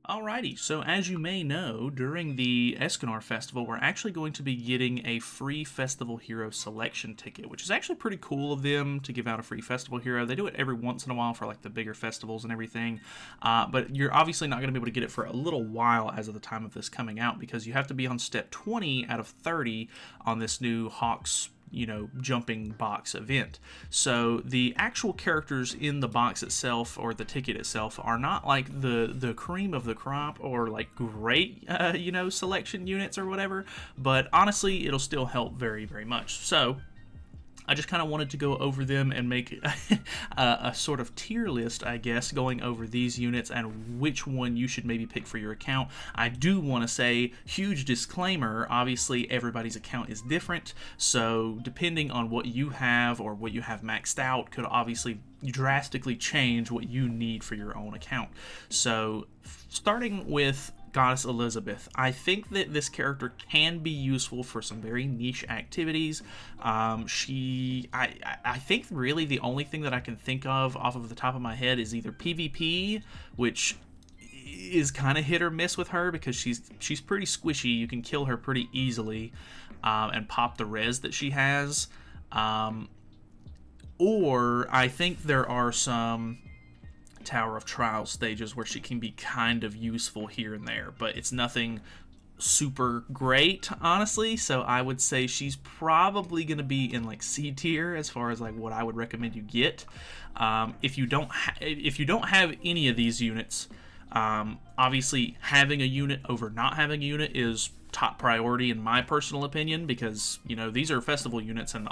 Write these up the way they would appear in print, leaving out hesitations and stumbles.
Alrighty, so as you may know, during the Escanor Festival, we're actually going to be getting a free Festival Hero selection ticket, which is actually pretty cool of them to give out a free Festival Hero. They do it every once in a while for like the bigger festivals and everything, but you're obviously not going to be able to get it for a little while as of the time of this coming out because you have to be on step 20 out of 30 on this new Hawks jumping box event. So the actual characters in the box itself or the ticket itself are not like the cream of the crop or like great selection units or whatever, but honestly it'll still help very, very much. So I just kind of wanted to go over them and make a sort of tier list, I guess, going over these units and which one you should maybe pick for your account. I do want to say, huge disclaimer, obviously everybody's account is different, so depending on what you have or what you have maxed out could obviously drastically change what you need for your own account. So starting with Goddess Elizabeth, I think that this character can be useful for some very niche activities. I think really the only thing that I can think of off of the top of my head is either PvP, which is kind of hit or miss with her because she's pretty squishy. You can kill her pretty easily and pop the res that she has. Or I think there are some Tower of Trials stages where she can be kind of useful here and there, but it's nothing super great, honestly. So I would say she's probably going to be in like C tier as far as like what I would recommend you get. If you don't have any of these units, obviously having a unit over not having a unit is top priority in my personal opinion, because these are festival units and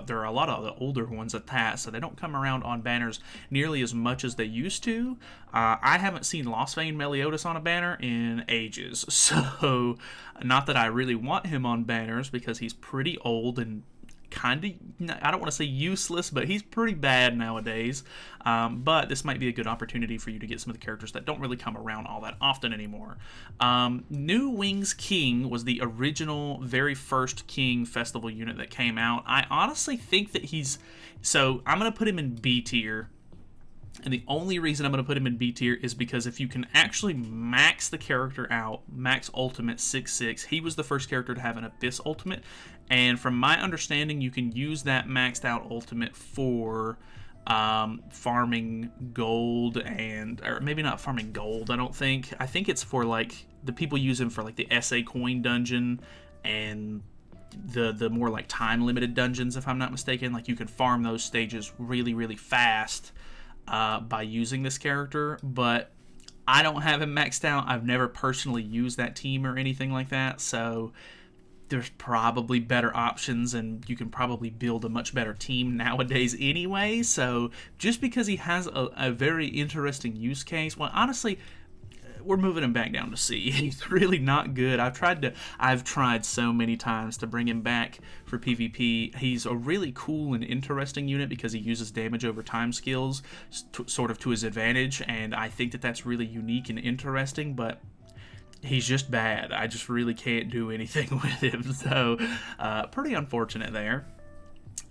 there are a lot of the older ones at that, so they don't come around on banners nearly as much as they used to. I haven't seen Lostfane Meliodas on a banner in ages, so not that I really want him on banners because he's pretty old and kind of, I don't want to say useless, but he's pretty bad nowadays. But this might be a good opportunity for you to get some of the characters that don't really come around all that often anymore. New Wings King was the original, very first King festival unit that came out. I honestly think that so I'm going to put him in B tier. And the only reason I'm going to put him in B tier is because if you can actually max the character out, max ultimate 6/6, he was the first character to have an Abyss ultimate. And from my understanding, you can use that maxed out ultimate for farming gold or maybe not farming gold, I don't think. I think it's for like, the people use him for like the SA coin dungeon and the more like time limited dungeons, if I'm not mistaken. Like you can farm those stages really, really fast by using this character, but I don't have him maxed out. I've never personally used that team or anything like that, so there's probably better options and you can probably build a much better team nowadays anyway. So just because he has a very interesting use case, well, honestly, we're moving him back down to C. He's really not good. I've tried so many times to bring him back for PvP. He's a really cool and interesting unit because he uses damage over time skills sort of to his advantage, and I think that that's really unique and interesting, but he's just bad. I just really can't do anything with him, so pretty unfortunate there.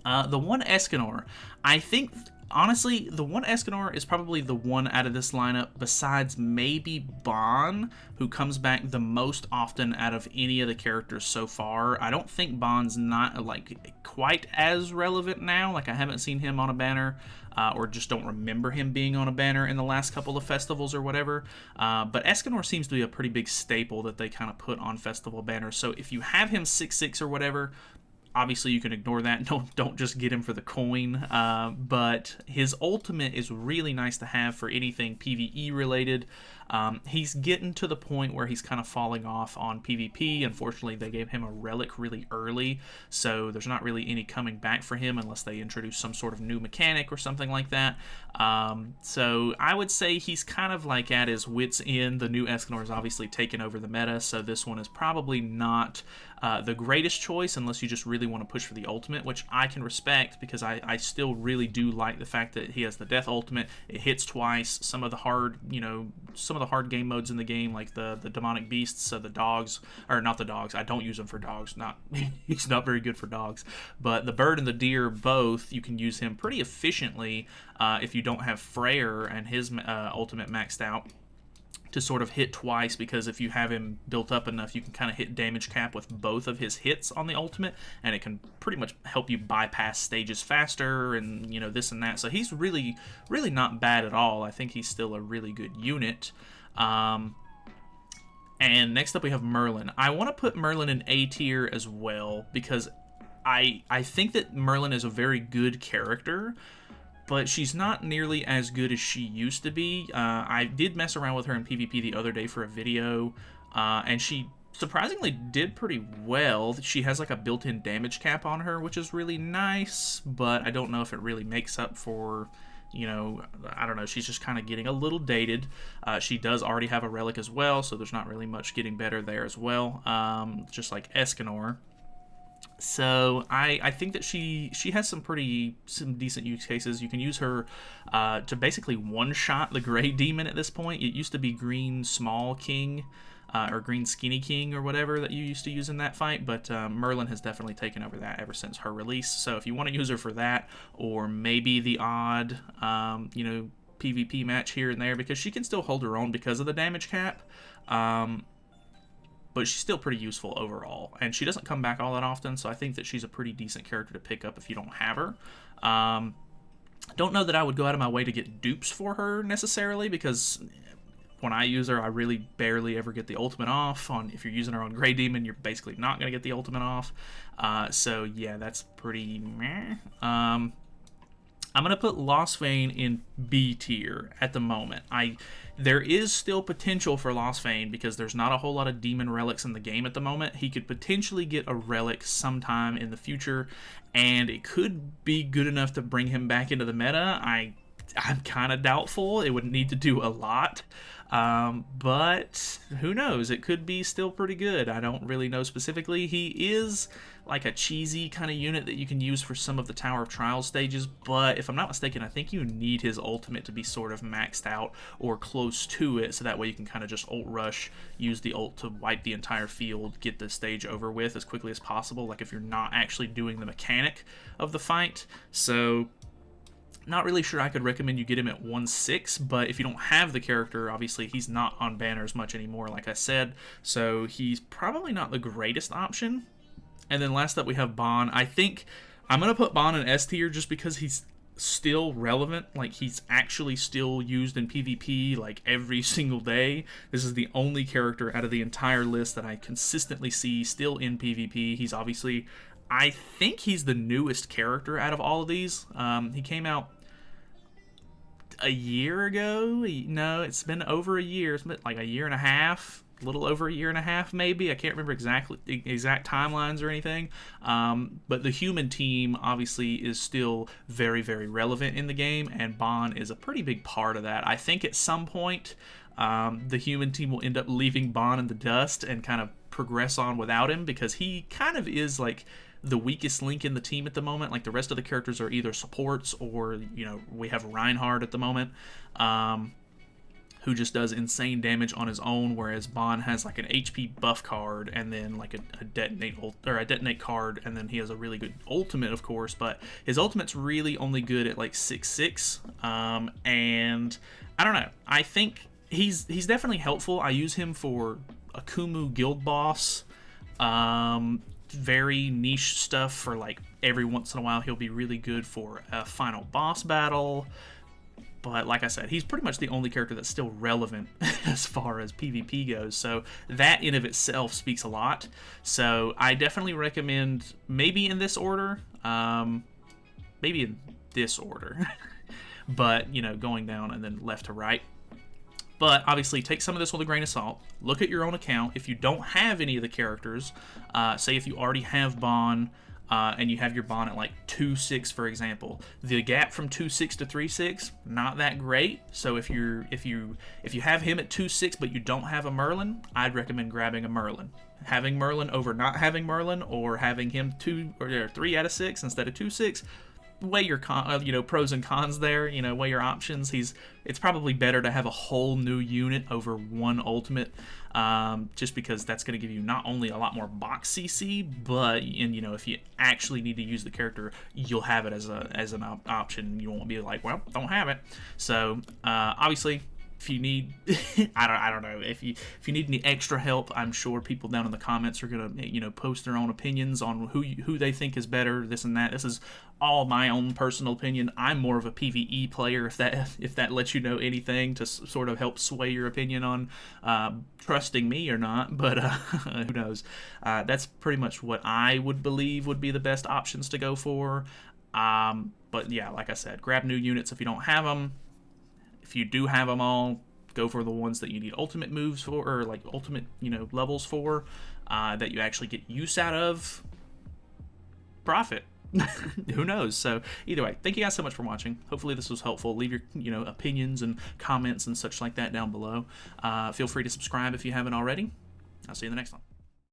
The one Escanor, I think, honestly, the one Escanor is probably the one out of this lineup, besides maybe Bon, who comes back the most often out of any of the characters so far. I don't think Bon's not like quite as relevant now. Like I haven't seen him on a banner, or just don't remember him being on a banner in the last couple of festivals or whatever. But Escanor seems to be a pretty big staple that they kind of put on festival banners. So if you have him 6/6 or whatever, obviously you can ignore that. Don't just get him for the coin. But his ultimate is really nice to have for anything PvE related. He's getting to the point where he's kind of falling off on PvP. Unfortunately, they gave him a relic really early, so there's not really any coming back for him unless they introduce some sort of new mechanic or something like that. So I would say he's kind of like at his wit's end. The new Escanor is obviously taken over the meta, so this one is probably not the greatest choice unless you just really want to push for the ultimate, which I can respect because I still really do like the fact that he has the death ultimate. It hits twice. Some of the hard game modes in the game, like the demonic beasts, so the dogs, or not the dogs, I don't use him for dogs, he's not very good for dogs, but the bird and the deer, both, you can use him pretty efficiently if you don't have Freyr and his ultimate maxed out. to sort of hit twice, because if you have him built up enough, you can kind of hit damage cap with both of his hits on the ultimate, and it can pretty much help you bypass stages faster and, you know, this and that. So he's really, really not bad at all. I think he's still a really good unit. And next up we have Merlin. I want to put Merlin in A tier as well, because I think that Merlin is a very good character, but she's not nearly as good as she used to be. I did mess around with her in PvP the other day for a video, and she surprisingly did pretty well. She has like a built-in damage cap on her, which is really nice, but I don't know if it really makes up for, you know, I don't know, she's just kind of getting a little dated. She does already have a relic as well, so there's not really much getting better there as well, just like Escanor. So I think that she has some decent use cases. You can use her to basically one-shot the Gray Demon at this point. It used to be Green Small King, or Green Skinny King, or whatever that you used to use in that fight, but Merlin has definitely taken over that ever since her release. So if you want to use her for that, or maybe the odd, you know, PvP match here and there, because she can still hold her own because of the damage cap, but she's still pretty useful overall, and she doesn't come back all that often, so I think that she's a pretty decent character to pick up if you don't have her. Don't know that I would go out of my way to get dupes for her necessarily, because when I use her, I really barely ever get the ultimate off. If you're using her on Grey Demon, you're basically not going to get the ultimate off. So yeah, that's pretty meh. I'm going to put Lostvayne in B tier at the moment. There is still potential for Lostvayne, because there's not a whole lot of demon relics in the game at the moment. He could potentially get a relic sometime in the future, and it could be good enough to bring him back into the meta. I'm kind of doubtful. It would need to do a lot. But who knows? It could be still pretty good. I don't really know specifically. He is like a cheesy kind of unit that you can use for some of the Tower of Trials stages, but if I'm not mistaken, I think you need his ultimate to be sort of maxed out or close to it, so that way you can kind of just ult rush, use the ult to wipe the entire field, get the stage over with as quickly as possible, like if you're not actually doing the mechanic of the fight. So not really sure I could recommend you get him at 1/6, but if you don't have the character, obviously he's not on banners much anymore, like I said, so he's probably not the greatest option. And then last up we have Ban. I think I'm going to put Ban in S tier just because he's still relevant. Like, he's actually still used in PvP like every single day. This is the only character out of the entire list that I consistently see still in PvP. He's obviously, I think he's the newest character out of all of these. He came out a year ago. No, it's been over a year. It's been like a year and a half, a little over a year and a half maybe. I can't remember exact timelines or anything. But the human team obviously is still very, very relevant in the game, and Ban is a pretty big part of that. I think at some point the human team will end up leaving Ban in the dust and kind of progress on without him, because he kind of is like the weakest link in the team at the moment. Like, the rest of the characters are either supports, or, you know, we have Reinhardt at the moment, who just does insane damage on his own, whereas Ban has like an HP buff card, and then like a detonate card, and then he has a really good ultimate, of course, but his ultimate's really only good at like 6/6, and I don't know. I think he's definitely helpful. I use him for Akumu guild boss, very niche stuff for like every once in a while. He'll be really good for a final boss battle, but like I said, he's pretty much the only character that's still relevant as far as PvP goes, so that in of itself speaks a lot. So I definitely recommend, maybe in this order, but you know, going down and then left to right. But obviously, take some of this with a grain of salt. Look at your own account. If you don't have any of the characters, say if you already have Ban, and you have your Ban at like 2/6, for example, the gap from 2/6 to 3/6, not that great. So if you have him at 2/6 but you don't have a Merlin, I'd recommend grabbing a Merlin. Having Merlin over not having Merlin, or having him 2 or 3 out of 6 instead of 2/6. Weigh your pros and cons there. Weigh your options. It's probably better to have a whole new unit over one ultimate, just because that's going to give you not only a lot more box CC, but if you actually need to use the character, you'll have it as an option. You won't be like, well, don't have it. So obviously, if you need, I don't know, if you need any extra help, I'm sure people down in the comments are gonna, you know, post their own opinions on who they think is better, this and that. This is all my own personal opinion. I'm more of a PvE player, if that lets you know anything to sort of help sway your opinion on trusting me or not. But who knows? That's pretty much what I would believe would be the best options to go for. But yeah, like I said, grab new units if you don't have them. If you do have them all, go for the ones that you need ultimate moves for, or like ultimate, you know, levels for, that you actually get use out of. Profit. Who knows? So either way, thank you guys so much for watching. Hopefully this was helpful. Leave your, you know, opinions and comments and such like that down below. Feel free to subscribe if you haven't already. I'll see you in the next one.